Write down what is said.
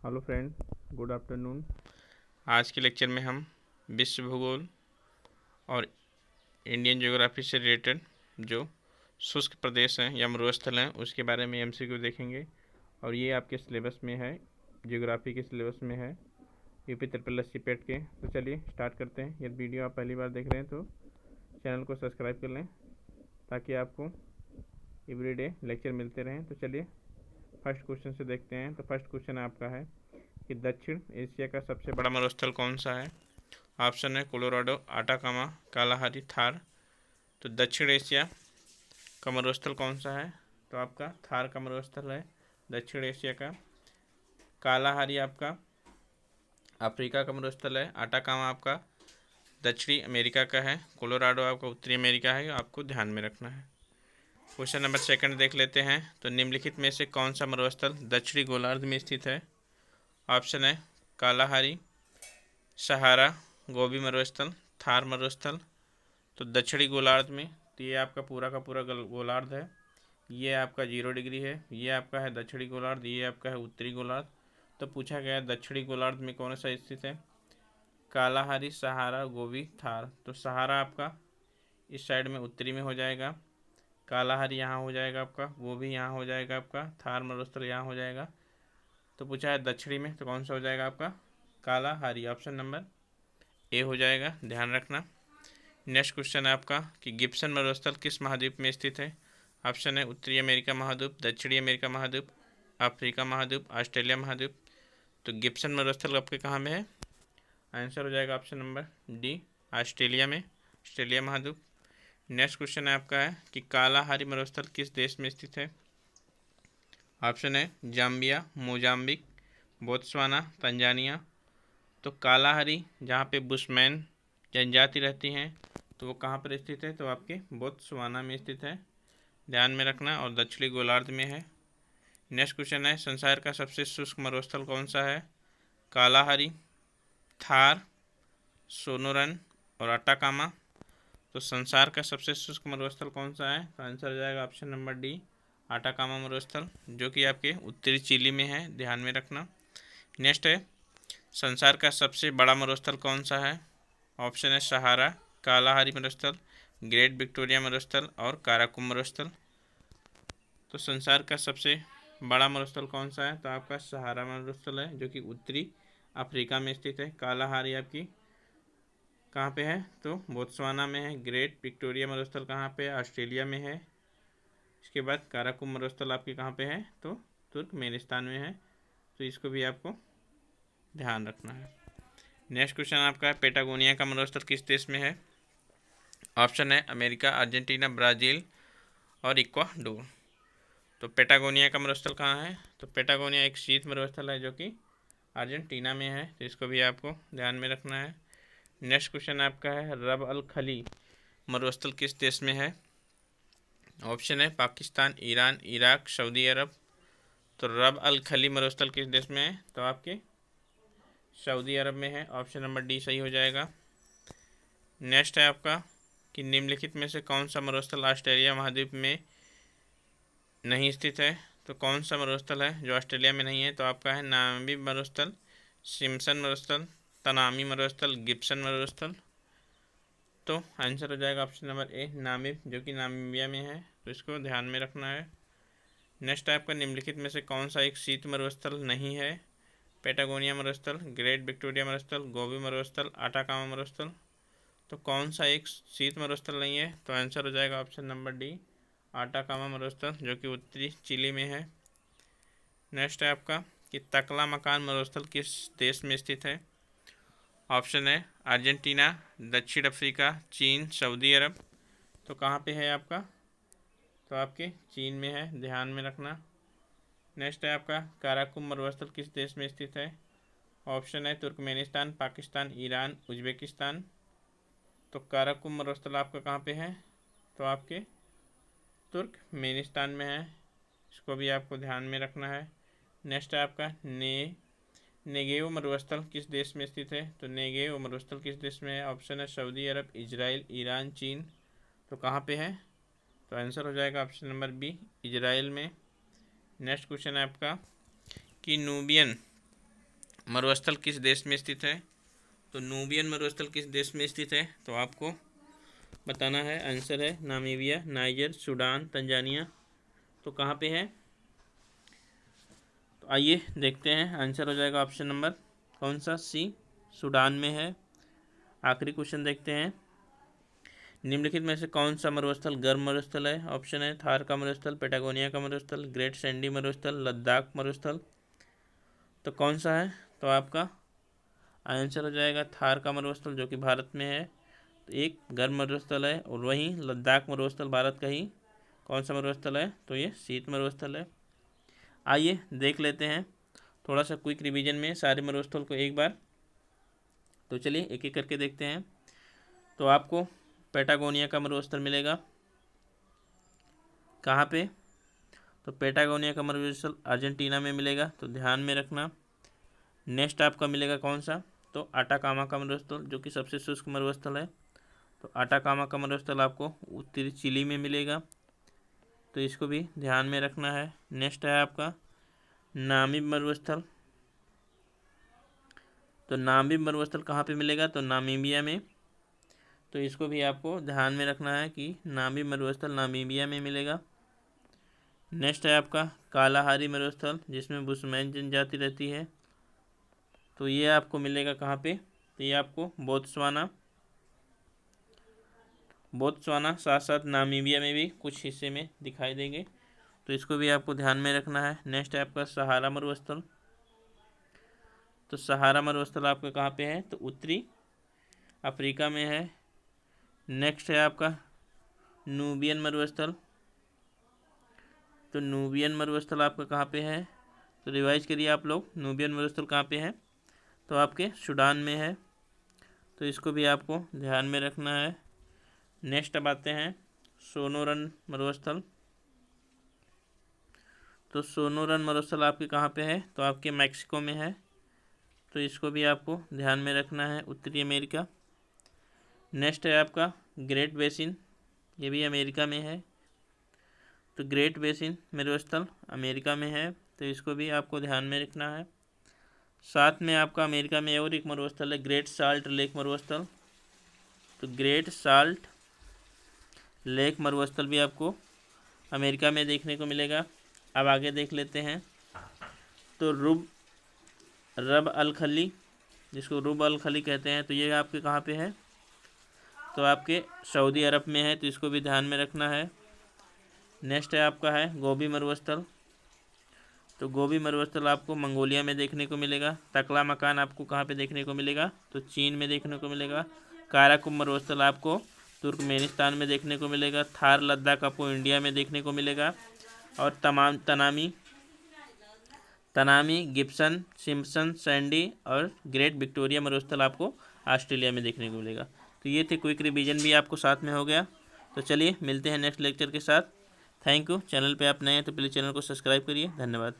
Hello friend, good afternoon. आज के lecture में हम विश्व भूगोल और इंडियन ज्योग्राफी से रिलेटेड जो शुष्क प्रदेश हैं या मरुस्थल हैं उसके बारे में एमसीक्यू देखेंगे। और ये आपके सिलेबस में है, ज्योग्राफी के सिलेबस में है, यूपी ट्रिपल एस सी पेट के। तो चलिए स्टार्ट करते हैं। यदि वीडियो आप पहली बार देख रहे हैं तो चैनल को सब्सक्राइब कर लें ताकि आपको एवरीडे लेक्चर मिलते रहें। तो चलिए फर्स्ट क्वेश्चन से देखते हैं। तो फर्स्ट क्वेश्चन आपका है कि दक्षिण एशिया का सबसे बड़ा मरुस्थल कौन सा है। ऑप्शन है कोलोराडो, आटाकामा, कालाहारी, थार। तो दक्षिण एशिया का मरुस्थल कौन सा है? तो आपका थार का मरुस्थल है दक्षिण एशिया का। कालाहारी आपका अफ्रीका का मरुस्थल है। आटाकामा आपका दक्षिणी अमेरिका का है। कोलोराडो आपका उत्तरी अमेरिका है, आपको ध्यान में रखना है। क्वेश्चन नंबर सेकंड देख लेते हैं। तो निम्नलिखित में से कौन सा मरुस्थल दक्षिणी गोलार्ध में स्थित है? ऑप्शन है कालाहारी, सहारा, गोबी मरुस्थल, थार मरुस्थल। तो दक्षिणी गोलार्ध में तो ये आपका पूरा का पूरा गोलार्ध है। ये आपका 0 डिग्री है। ये आपका है दक्षिणी गोलार्ध, ये आपका है उत्तरी गोलार्ध। तो पूछा गया दक्षिणी गोलार्ध में कौन सा स्थित है? कालाहारी, सहारा, गोबी, थार। तो सहारा आपका इस साइड में उत्तरी में हो जाएगा, कालाहारी यहाँ हो जाएगा आपका, गोबी यहाँ हो जाएगा आपका, थार मरुस्थल यहाँ हो जाएगा। तो पूछा है दक्षिणी में तो कौन सा हो जाएगा आपका? कालाहारी। ऑप्शन नंबर ए हो जाएगा, ध्यान रखना। नेक्स्ट क्वेश्चन है आपका कि गिब्सन मरुस्थल किस महाद्वीप में स्थित है? ऑप्शन है उत्तरी अमेरिका महाद्वीप, दक्षिणी अमेरिका महाद्वीप, अफ्रीका महाद्वीप, ऑस्ट्रेलिया महाद्वीप। तो गिब्सन मरुस्थल आपके कहाँ में है? आंसर हो जाएगा ऑप्शन नंबर डी, ऑस्ट्रेलिया में, ऑस्ट्रेलिया महाद्वीप। नेक्स्ट क्वेश्चन है आपका है कि कालाहारी मरुस्थल किस देश में स्थित है? ऑप्शन है जाम्बिया, मोजाम्बिक, बोत्सवाना, तंजानिया। तो कालाहारी जहाँ पे बुशमैन जनजाति रहती हैं तो वो कहाँ पर स्थित है? तो आपके बोत्सवाना में स्थित है, ध्यान में रखना, और दक्षिणी गोलार्ध में है। नेक्स्ट क्वेश्चन है संसार का सबसे शुष्क मरुस्थल कौन सा है? कालाहारी, थार, सोनोरन और अटाकामा। तो संसार का सबसे शुष्क मरुस्थल कौन सा है? तो आंसर हो जाएगा ऑप्शन नंबर डी, आटाकामा मरुस्थल, जो कि आपके उत्तरी चिली में है, ध्यान में रखना। नेक्स्ट है संसार का सबसे बड़ा मरुस्थल कौन सा है? ऑप्शन है सहारा, कालाहारी मरुस्थल, ग्रेट विक्टोरिया मरुस्थल और काराकुम मरुस्थल। तो संसार का सबसे बड़ा मरुस्थल कौन सा है? तो आपका सहारा मरुस्थल है, जो कि उत्तरी अफ्रीका में स्थित है। कालाहारी आपकी कहाँ पे है? तो बोत्सवाना में है। ग्रेट विक्टोरिया मरुस्थल कहाँ पे है? ऑस्ट्रेलिया में है। इसके बाद काराकुम मरुस्थल आपके कहाँ पे है? तो तुर्कमेनिस्तान में है। तो इसको भी आपको ध्यान रखना है। नेक्स्ट क्वेश्चन आपका है पेटागोनिया का मरुस्थल किस देश में है? ऑप्शन है अमेरिका, अर्जेंटीना, ब्राज़ील और इक्वाडोर। तो पेटागोनिया का मरुस्थल कहाँ है? तो पेटागोनिया एक शीत मरुस्थल है जो कि अर्जेंटीना में है। तो इसको भी आपको ध्यान में रखना है। नेक्स्ट क्वेश्चन आपका है रब अल खली मरुस्थल किस देश में है? ऑप्शन है पाकिस्तान, ईरान, इराक, सऊदी अरब। तो रब अल खली मरुस्थल किस देश में है? तो आपके सऊदी अरब में है। ऑप्शन नंबर डी सही हो जाएगा। नेक्स्ट है आपका कि निम्नलिखित में से कौन सा मरुस्थल ऑस्ट्रेलिया महाद्वीप में नहीं स्थित है? तो कौन सा मरुस्थल है जो ऑस्ट्रेलिया में नहीं है? तो आपका है नामीबी मरुस्थल, सिम्पसन मरुस्थल, तनामी मरुस्थल, गिब्सन मरुस्थल। तो आंसर हो जाएगा ऑप्शन नंबर ए, नामीब, जो कि नामीबिया में है। तो इसको ध्यान में रखना है। नेक्स्ट आपका निम्नलिखित में से कौन सा एक शीत मरुस्थल नहीं है? पेटागोनिया मरुस्थल, ग्रेट विक्टोरिया मरुस्थल, गोबी मरुस्थल, आटाकामा मरुस्थल। तो कौन सा एक शीत मरुस्थल नहीं है? तो आंसर हो जाएगा ऑप्शन नंबर डी, आटाकामा मरुस्थल, जो कि उत्तरी चिली में है। नेक्स्ट है आपका कि तकला मकान मरुस्थल किस देश में स्थित है? ऑप्शन है अर्जेंटीना, दक्षिण अफ्रीका, चीन, सऊदी अरब। तो कहाँ पे है आपका? तो आपके चीन में है, ध्यान में रखना। नेक्स्ट है आपका काराकुम मरुस्थल किस देश में स्थित है? ऑप्शन है तुर्कमेनिस्तान, पाकिस्तान, ईरान, उज्बेकिस्तान। तो काराकुम मरुस्थल आपका कहाँ पे है? तो आपके तुर्कमेनिस्तान में है। इसको भी आपको ध्यान में रखना है। नेक्स्ट है आपका नेगेव मरुस्थल किस देश में स्थित है? तो नेगेव मरुस्थल किस देश में है? ऑप्शन है सऊदी अरब, इजराइल, ईरान, चीन। तो कहाँ पे है? तो आंसर हो जाएगा ऑप्शन नंबर बी, इजराइल में। नेक्स्ट क्वेश्चन है आपका कि नूबियन मरुस्थल किस देश में स्थित है? तो नूबियन मरुस्थल किस देश में स्थित है? तो आपको बताना है। आंसर है नामीबिया, नाइजर, सूडान, तंजानिया। तो कहाँ पे है? तो आइए देखते हैं। आंसर हो जाएगा ऑप्शन नंबर कौन सा? सी, सूडान में है। आखिरी क्वेश्चन देखते हैं। निम्नलिखित में से कौन सा मरुस्थल गर्म मरुस्थल है? ऑप्शन है थार का मरुस्थल, पेटागोनिया का मरुस्थल, ग्रेट सैंडी मरुस्थल, लद्दाख मरुस्थल। तो कौन सा है? तो आपका आंसर हो जाएगा थार का मरुस्थल, जो कि भारत में है। तो एक गर्म मरुस्थल है, और वहीं लद्दाख मरुस्थल भारत का ही कौन सा मरुस्थल है? तो ये शीत मरुस्थल है। आइए देख लेते हैं थोड़ा सा क्विक रिवीजन में सारे मरुस्थल को एक बार। तो चलिए एक एक करके देखते हैं। तो आपको पेटागोनिया का मरुस्थल मिलेगा। कहाँ पे? तो पेटागोनिया का मरुस्थल अर्जेंटीना में मिलेगा, तो ध्यान में रखना। नेक्स्ट आपका मिलेगा कौन सा? तो अटाकामा का मरुस्थल, जो कि सबसे शुष्क मरुस्थल है। तो अटाकामा का मरुस्थल आपको उत्तरी चिली में मिलेगा, तो इसको भी ध्यान में रखना है। नेक्स्ट है आपका नामीब मरुस्थल। तो नामीब मरुस्थल कहाँ पे मिलेगा? तो नामीबिया में। तो इसको भी आपको ध्यान में रखना है कि नामीब मरुस्थल नामीबिया में मिलेगा। नेक्स्ट है आपका कालाहारी मरुस्थल, जिसमें बुशमैन जनजाति रहती है। तो ये आपको मिलेगा कहाँ पे? तो ये आपको बोत्सवाना साथ साथ नामीबिया में भी कुछ हिस्से में दिखाई देंगे, तो इसको भी आपको ध्यान में रखना है। नेक्स्ट है आपका सहारा मरुस्थल। तो सहारा मरुस्थल आपका कहाँ पे है? तो उत्तरी अफ्रीका में है। नेक्स्ट है आपका नूबियन मरुस्थल। तो नूबियन मरुस्थल आपका कहाँ पे है? तो रिवाइज करिए आप लोग, नूबियन मरुस्थल कहाँ पे है? तो आपके सूडान में है, तो इसको भी आपको ध्यान में रखना है। नेक्स्ट अब आते हैं सोनोरन मरुस्थल। तो सोनोरन मरुस्थल आपके कहाँ पे है? तो आपके मैक्सिको में है, तो इसको भी आपको ध्यान में रखना है, उत्तरी अमेरिका। नेक्स्ट है आपका ग्रेट बेसिन, ये भी अमेरिका में है। तो ग्रेट बेसिन मरुस्थल अमेरिका में है, तो इसको भी आपको ध्यान में रखना है। साथ में आपका अमेरिका में और एक मरुस्थल है ग्रेट साल्ट लेक मरुस्थल। तो ग्रेट साल्ट लेक मरुस्थल भी आपको अमेरिका में देखने को मिलेगा। अब आगे देख लेते हैं। तो रब अल खली, जिसको रुब अल खली कहते हैं, तो ये आपके कहाँ पे है? तो आपके सऊदी अरब में है, तो इसको भी ध्यान में रखना है। नेक्स्ट है आपका है गोबी मरुस्थल। तो गोबी मरुस्थल आपको मंगोलिया में देखने को मिलेगा। तकला मकान आपको कहाँ पे देखने को मिलेगा? तो चीन में देखने को मिलेगा। काराकुम मरुस्थल आपको तुर्कमेनिस्तान में देखने को मिलेगा। थार लद्दाख आपको इंडिया में देखने को मिलेगा। और तनामी, गिब्सन, सिम्पसन, सैंडी और ग्रेट विक्टोरिया मरुस्थल आपको ऑस्ट्रेलिया में देखने को मिलेगा। तो ये थे क्विक रिवीजन भी आपको साथ में हो गया। तो चलिए मिलते हैं नेक्स्ट लेक्चर के साथ। Thank you. चैनल पे आप नए हैं तो प्लीज़ चैनल को सब्सक्राइब करिए। धन्यवाद।